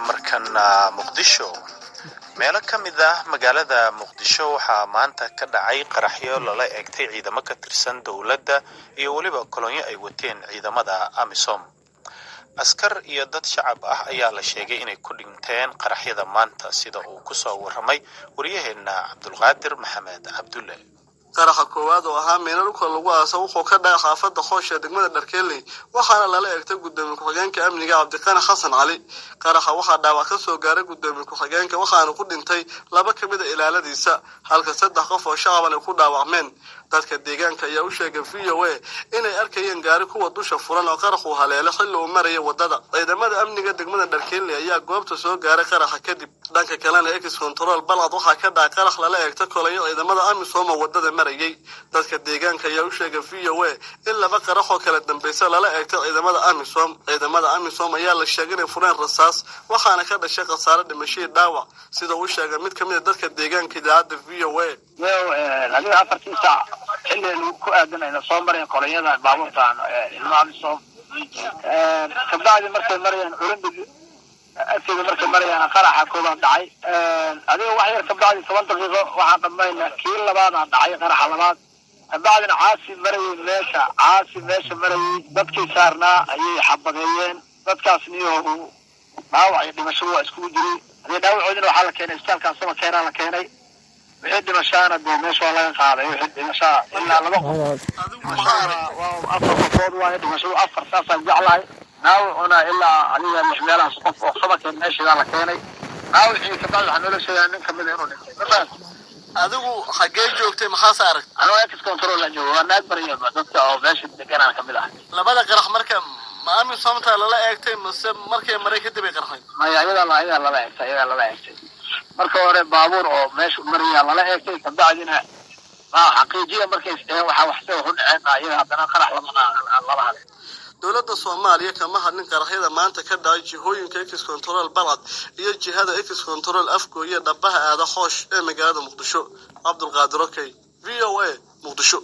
markana Muqdisho meelo ka mid ah magaalada Muqdisho waxaa maanta ka dhacay qaraxyo lala eegtay ciidamo ka tirsan dawladda iyo waliba kolonyo ay wateen ciidamada AMISOM. askar iyo dad shacab ah ayaa la sheegay inay ku dhinteen qaraxyada maanta sida uu ku soo waramay wariyaheena Cabdulqaadir Maxamed Cabdulle. qaraxa koowaad oo ahaa meel dhulka lagu aaso wuxuu ka dhacay xaafadda Qoosha degmada Dharkeeley waxaana lala eegtay gudoomiye ku-xigeenka amniga Cabdiqani Xasan Cali. qaraxa waxaa dhaawac ka soo gaaray gudoomiye ku-xigeenka waxaana ku dhintay laba ka mid ah ilaaladiisa halka saddex qof oo shacab ah ku dhaawacmeen. dadka deegaanka ayaa u sheegay VOA inay arkayeen gaari kuwa dusha furan oo qarax uu haleelay xilli uu marayay wadada. ciidamada amniga degmada Dharkeeley ayaa goobta soo gaaray qaraxa kadib. dhanka kalena ex-control balcad waxaa ka dhacay qarax lala eegtay kolonyo ciidamada AMISOM oo wadada marayay. dadka deegaanka ayaa u sheegay VOA in laba qarax oo kala dambeysay lala eegtay ciidamada AMISOM. ciidamada AMISOM ayaa la sheegay inay fureen rasaas waxaana ka dhashay khasaare dhimasho dhaawac sida uu sheegay mid ka mid ah dadka deegaanka idaacada VOA. adiga afartii saac xilligan ku aadanayna soo mareen qoliyada baabuurtaan ilmaha AMISOM kabacdi markay marayaan urundigi asiga markay marayaan qaraxa kooban dhacay adiga wax yar kabacdi 10 daqiiqo waxaan dhamayna kii labaad aan dhacay qaraxa labaad kabacdina caasi meesha marayay dadkii saarnaa ayay xabadeeyeen dadkaasni oo dhaawac iyo dhimasho waa isku jiray hadii dhaawacoodina waxaa la keenay isbitaalka sama keenaa la keenay wixii dhimashana dee meesha laga qaaday wixii dhimasho ilaa laba qof afar qofood waa dhimasho afar saasaan jeclahay dhaawacuna ilaa adiga lix meelahaas qof oo sabakeen meesha la keenay dhaawacii kabacdi waxaa noola sheegay nin kamid inuu dhintay adigu xagee joogtay maxaa saaray anoo ex-control la joogo naag bariyo dadka oo meesha deganaan kamid ah labada qarax marka ma AMISOM lala eegtay mise markay maray kadib ay qarxay maya ayaga lala eegtay marka hore baabuur oo meesha maraya lala eegtay kabacdina xaqiijiya markay waxa wax soo dhaceen ayaga hadana qarax lama hadlay. dawladda Soomaaliya kama hadlin qaraxyada maanta ka dhacay jihooyinka ex-control balcad iyo jihada ex-control afkooya dhabaha aada Qoosh ee magaalada Muqdisho. Cabdulqaadir VOA Muqdisho.